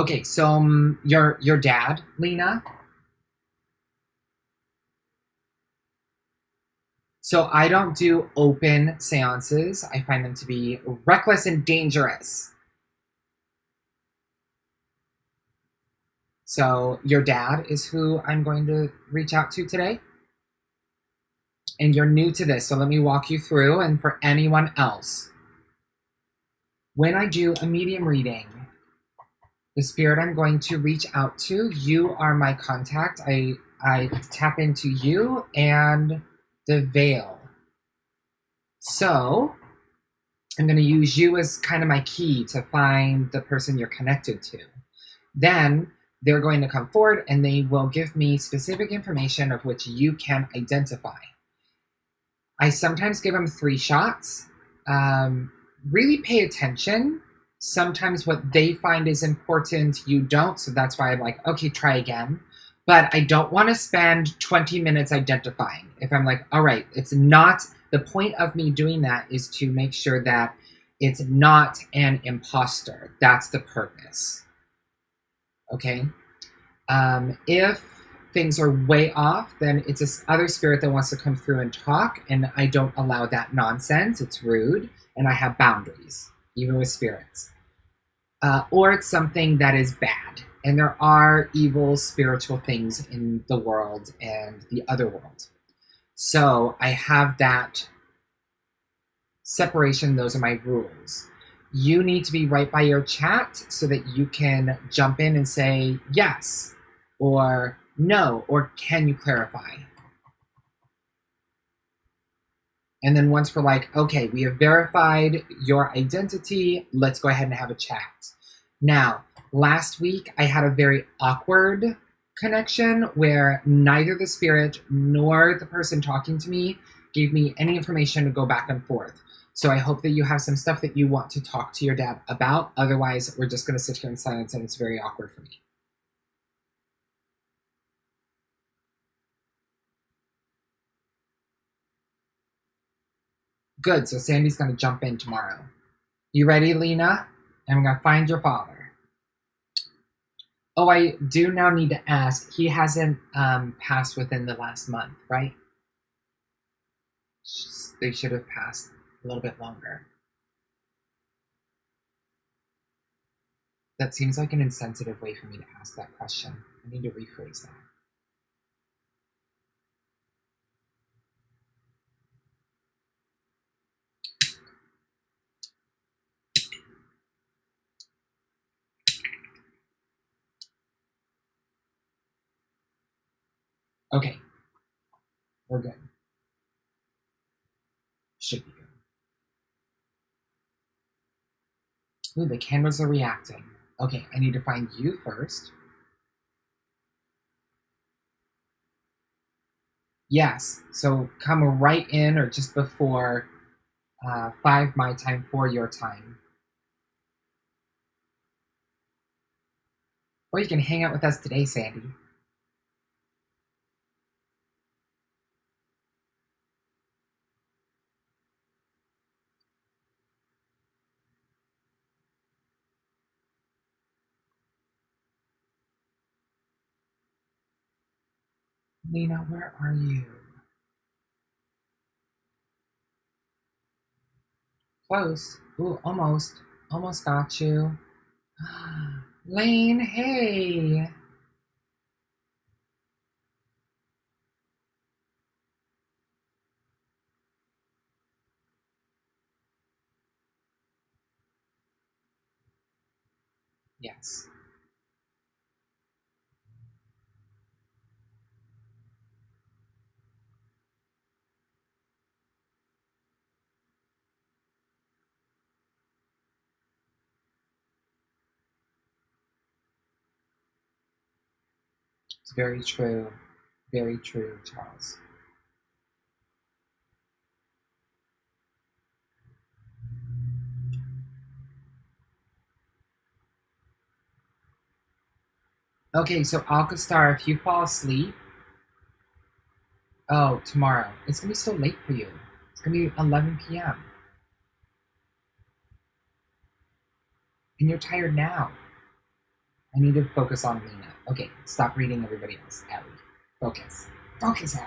Okay, so your dad, Lina. So I don't do open seances. I find them to be reckless and dangerous. So your dad is who I'm going to reach out to today. And you're new to this, so let me walk you through. And for anyone else, when I do a medium reading, the spirit I'm going to reach out to, you are my contact. I tap into you and the veil. So I'm going to use you as kind of my key to find the person you're connected to. Then they're going to come forward and they will give me specific information of which you can identify. I sometimes give them 3 shots. Really pay attention. Sometimes what they find is important, you don't. So that's why I'm like, okay, try again. But I don't want to spend 20 minutes identifying. If I'm like, all right, it's not, the point of me doing that is to make sure that it's not an imposter. That's the purpose. Okay? If things are way off, then it's this other spirit that wants to come through and talk, and I don't allow that nonsense. It's rude, and I have boundaries, even with spirits. Or it's something that is bad, and there are evil spiritual things in the world and the other world. So I have that separation. Those are my rules. You need to be right by your chat so that you can jump in and say yes or no, or can you clarify? And then once we're like, okay, we have verified your identity, let's go ahead and have a chat. Now, last week I had a very awkward connection where neither the spirit nor the person talking to me gave me any information to go back and forth. So I hope that you have some stuff that you want to talk to your dad about. Otherwise, we're just going to sit here in silence and it's very awkward for me. Good, so Sandy's going to jump in tomorrow. You ready, Lina? And I'm going to find your father. Oh, I do now need to ask. He hasn't passed within the last month, right? They should have passed a little bit longer. That seems like an insensitive way for me to ask that question. I need to rephrase that. Okay, we're good. Should be good. Ooh, the cameras are reacting. Okay, I need to find you first. Yes, so come right in or just before 5 my time, 4 your time. Or you can hang out with us today, Sandy. Lina, where are you? Close. Ooh, almost. Almost got you. Lane, hey. Yes. It's very true. Very true, Charles. Okay, so Alcastar, if you fall asleep, oh, tomorrow. It's gonna be so late for you. It's gonna be 11 p.m. And you're tired now. I need to focus on Lina. Okay, stop reading everybody else. Aly, focus. Focus, Aly.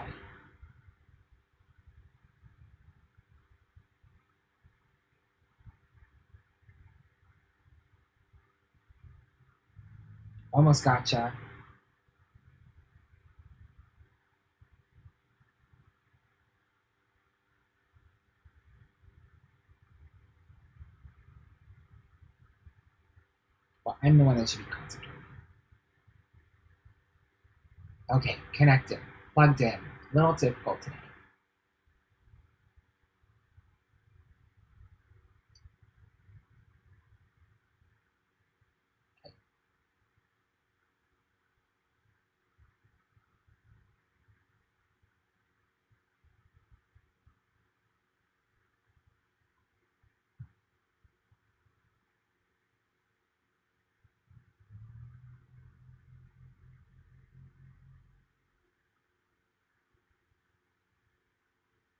Almost gotcha. Well, I'm the one that should be concentrating. Okay, connected, plugged in. A little difficult today.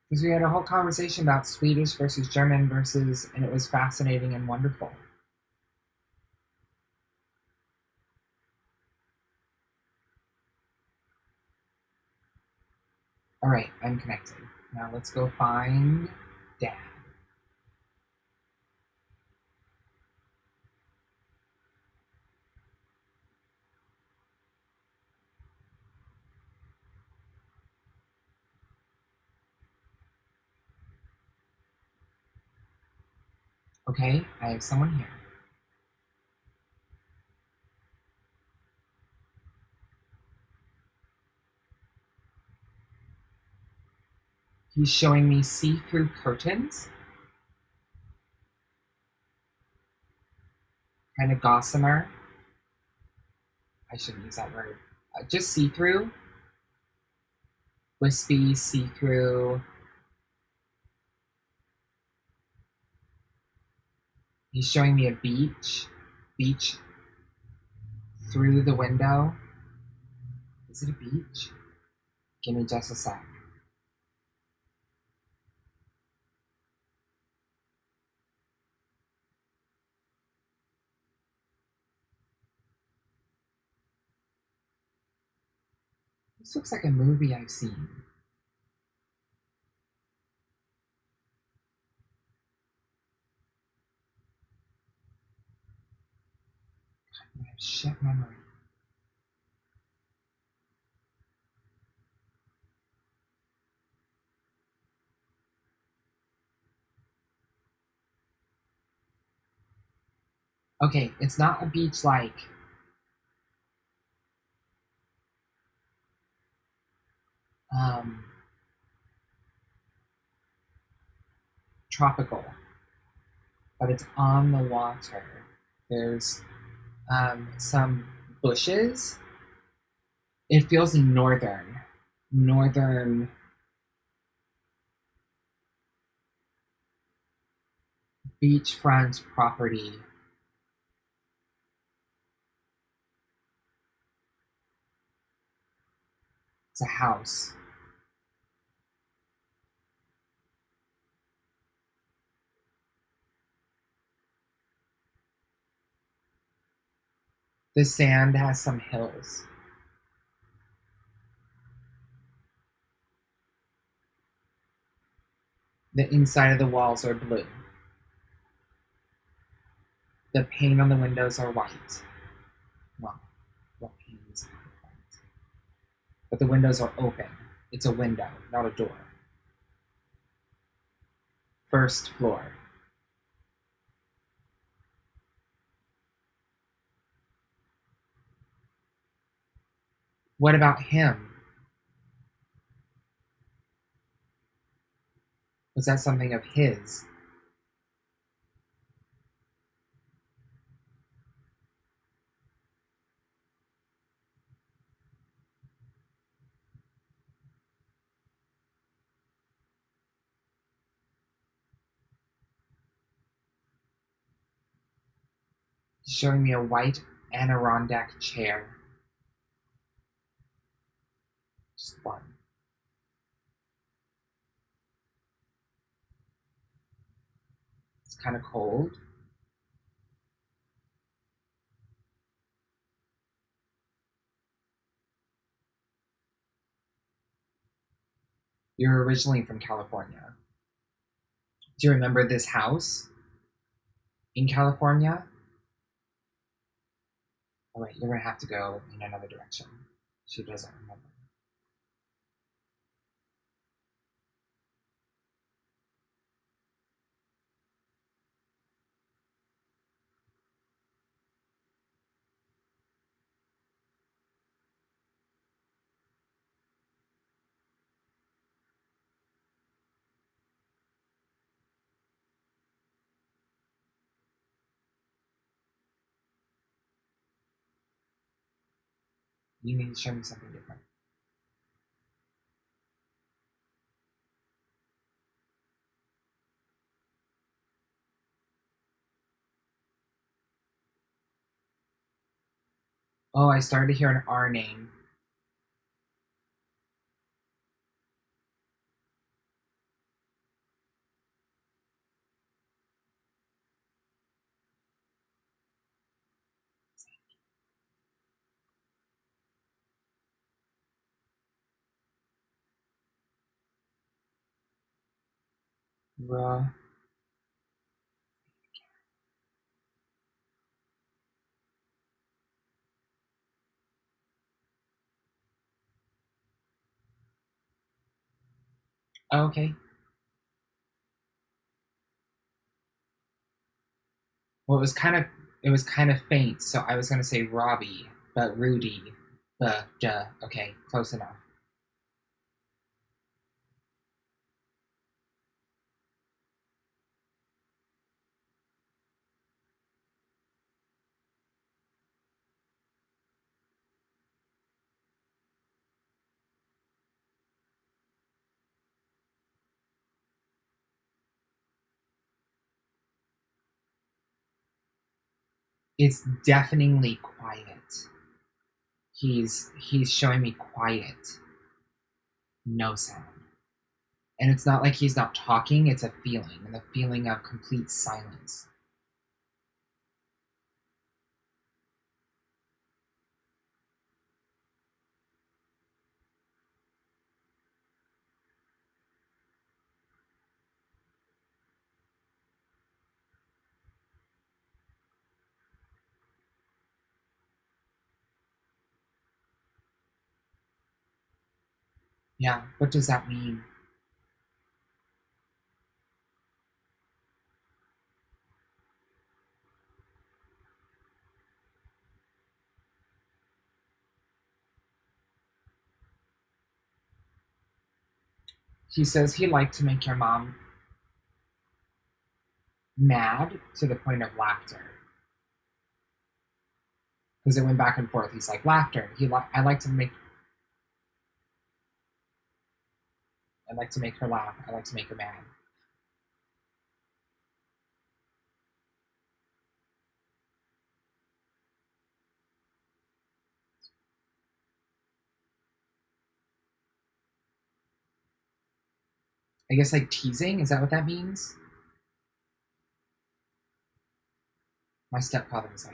Because we had a whole conversation about Swedish versus German versus, and it was fascinating and wonderful. All right, I'm connected. Now let's go find Dad. Okay, I have someone here. He's showing me see-through curtains, kind of gossamer. I shouldn't use that word. Just see-through, wispy, see-through. He's showing me a beach through the window. Is it a beach? Give me just a sec. This looks like a movie I've seen. I have shit memory. Okay, it's not a beach like um, tropical, but it's on the water. There's some bushes. It feels northern beachfront property. It's a house. The sand has some hills. The inside of the walls are blue. The paint on the windows are white. Well, what panes are white? But the windows are open. It's a window, not a door. First floor. What about him? Was that something of his? He's showing me a white Adirondack chair. Just one. It's kind of cold. You're originally from California. Do you remember this house in California? All right, you're gonna have to go in another direction. She doesn't remember. You need to show me something different. Oh, I started to hear an R name. Ra. Oh, okay. Well, it was kind of faint, so I was gonna say Robbie, but Rudy, but duh. Okay, close enough. It's deafeningly quiet. He's showing me quiet, no sound. And it's not like he's not talking, it's a feeling, and the feeling of complete silence. Yeah, what does that mean? He says he liked to make your mom mad to the point of laughter. Because it went back and forth. He's like laughter. I like to make her laugh. I like to make her mad. I guess like teasing. Is that what that means? My stepfather was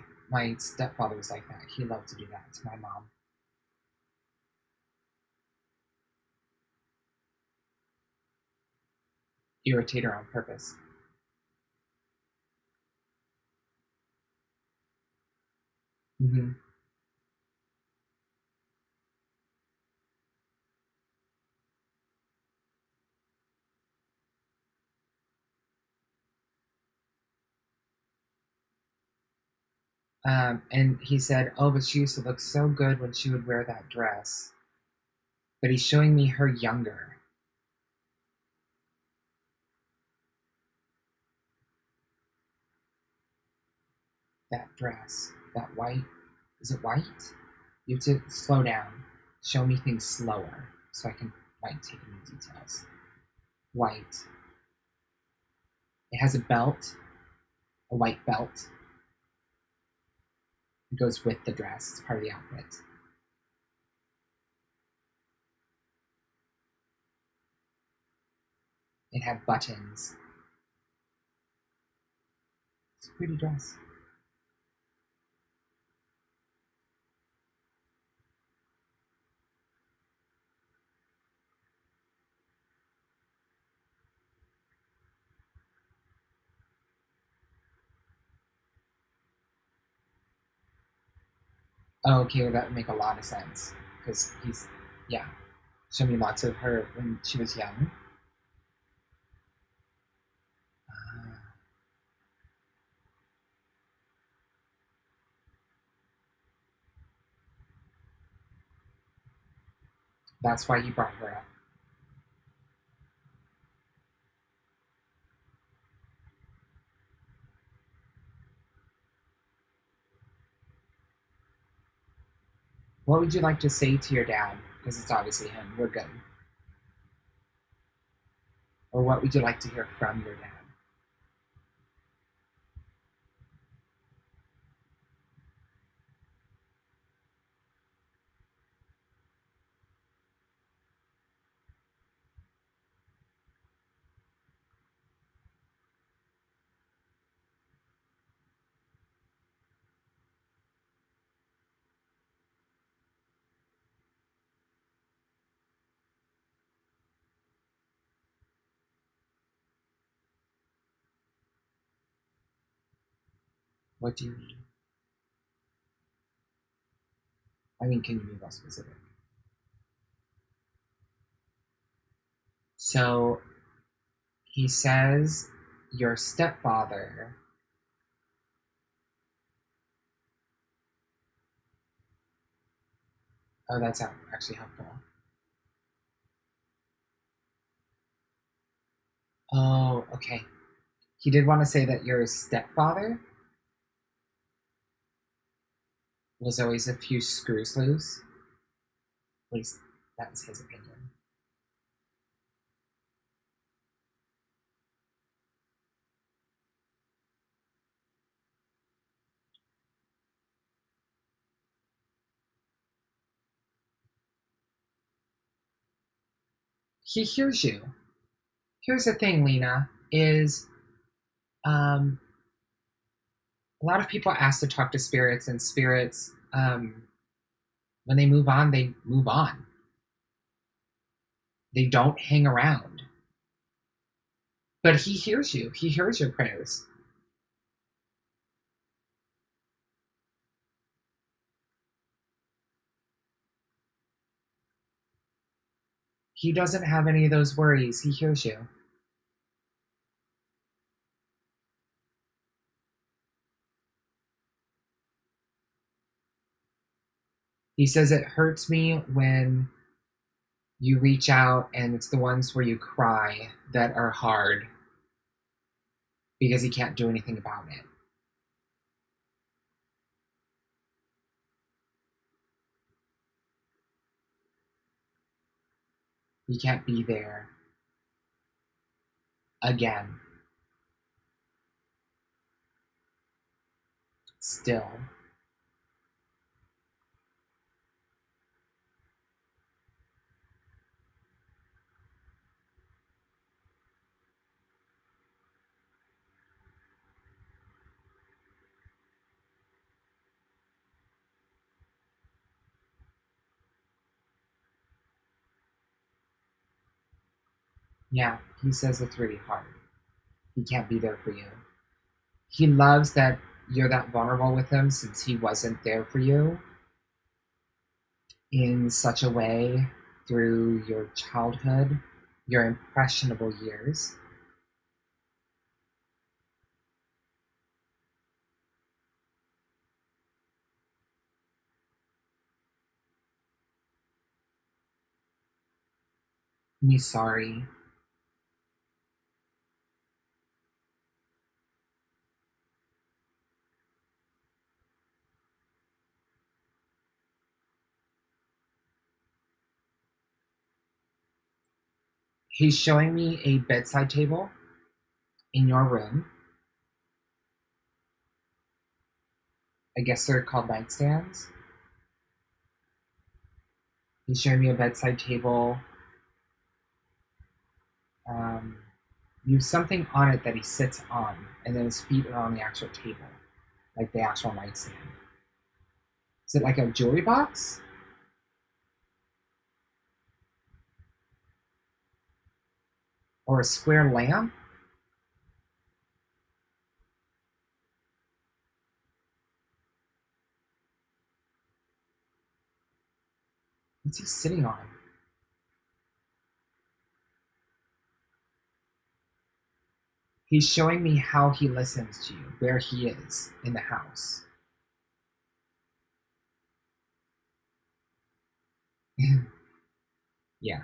like that. He loved to do that to my mom. Irritate her on purpose. Hmm. And he said, "Oh, but she used to look so good when she would wear that dress." But he's showing me her younger. That dress, that white. Is it white? You have to slow down. Show me things slower so I can like take in the details. White. It has a belt, a white belt. It goes with the dress. It's part of the outfit. It had buttons. It's a pretty dress. Oh, okay, that would make a lot of sense because he's, yeah, showed me lots of her when she was young. Uh, that's why he brought her up. What would you like to say to your dad? Because it's obviously him. We're good. Or what would you like to hear from your dad? What do you mean? I mean, can you be more specific? So he says your stepfather. Oh, that's actually helpful. Oh, okay. He did want to say that your stepfather was always a few screws loose. At least that was his opinion. He hears you. Here's the thing, Lena, is um, a lot of people ask to talk to spirits, and spirits, when they move on, they move on. They don't hang around. But he hears you. He hears your prayers. He doesn't have any of those worries. He hears you. He says it hurts me when you reach out and it's the ones where you cry that are hard because he can't do anything about it. He can't be there again. Still. Yeah, he says it's really hard. He can't be there for you. He loves that you're that vulnerable with him since he wasn't there for you in such a way through your childhood, your impressionable years. Me sorry. He's showing me a bedside table in your room. I guess they're called nightstands. He's showing me a bedside table. Um, Use something on it that he sits on, and then his feet are on the actual table, like the actual nightstand. Is it like a jewelry box or a square lamp? What's he sitting on? He's showing me how he listens to you, where he is in the house. Yeah.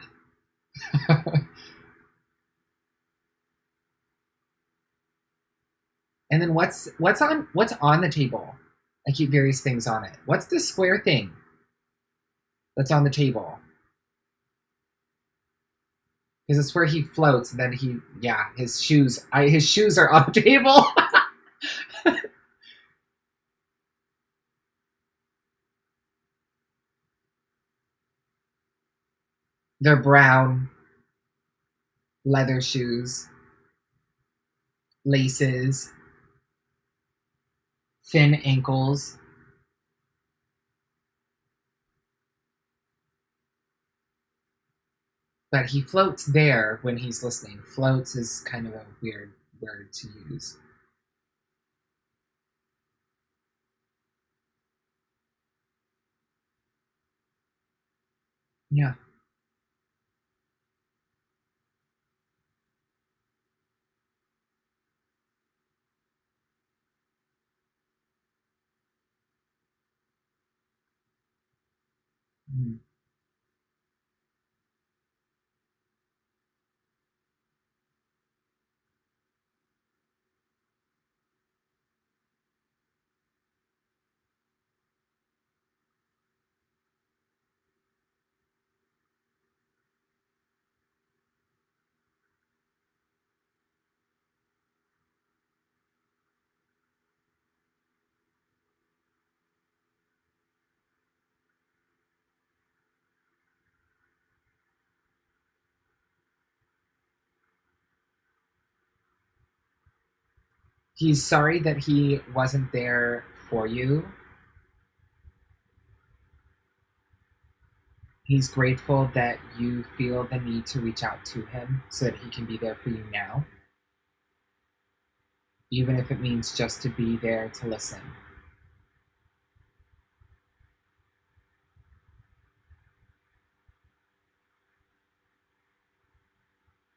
And then what's on the table? I keep various things on it. What's the square thing that's on the table? Because it's where he floats, and then his shoes are on the table. They're brown leather shoes, laces, thin ankles. But he floats there when he's listening. Floats is kind of a weird word to use. Yeah. Mm. He's sorry that he wasn't there for you. He's grateful that you feel the need to reach out to him so that he can be there for you now, even if it means just to be there to listen.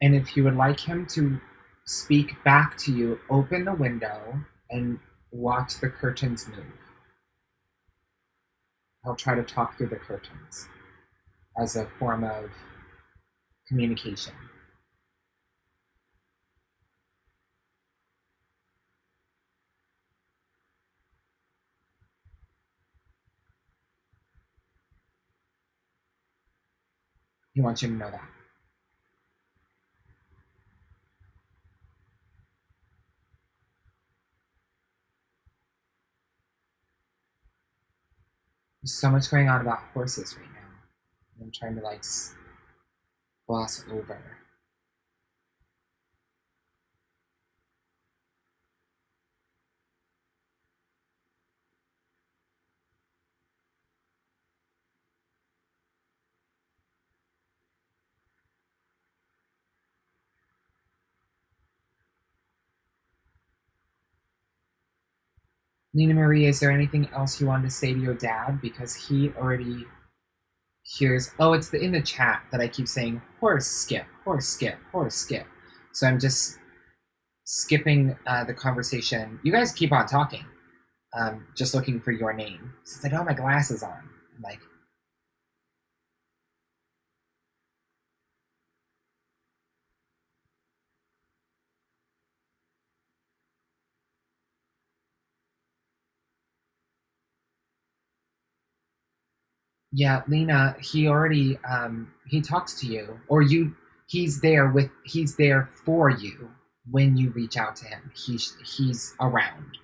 And if you would like him to speak back to you, open the window and watch the curtains move. He'll try to talk through the curtains as a form of communication. He wants you to know that. There's so much going on about horses right now. I'm trying to gloss over. Lina Marie, is there anything else you wanted to say to your dad? Because he already here's oh, it's in the chat that I keep saying horse skip, horse skip, horse skip. So I'm just skipping the conversation. You guys keep on talking, just looking for your name. Since I don't have my glasses on, I'm like, yeah, Lena. He already he talks to you, or you. He's there for you when you reach out to him. He's around.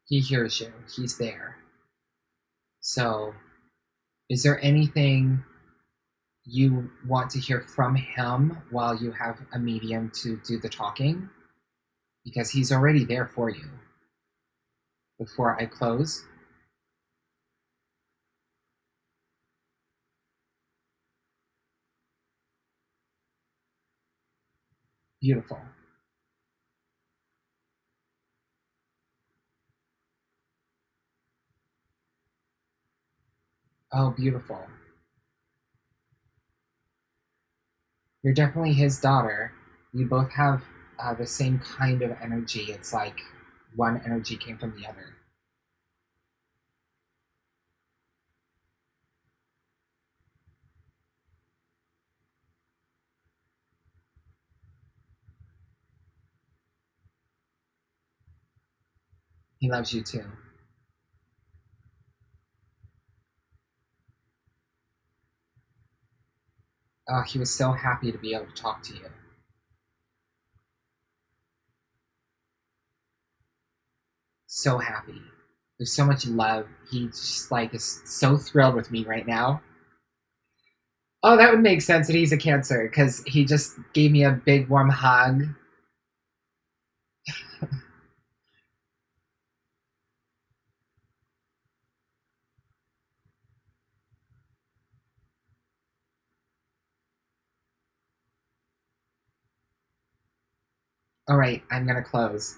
He hears you. He's there. So, is there anything you want to hear from him while you have a medium to do the talking? Because he's already there for you. Before I close, beautiful. Oh, beautiful. You're definitely his daughter. You both have the same kind of energy. It's like one energy came from the other. He loves you too. Oh, he was so happy to be able to talk to you. So happy. There's so much love. He just like is so thrilled with me right now. Oh, that would make sense that he's a Cancer because he just gave me a big warm hug. All right, I'm gonna close.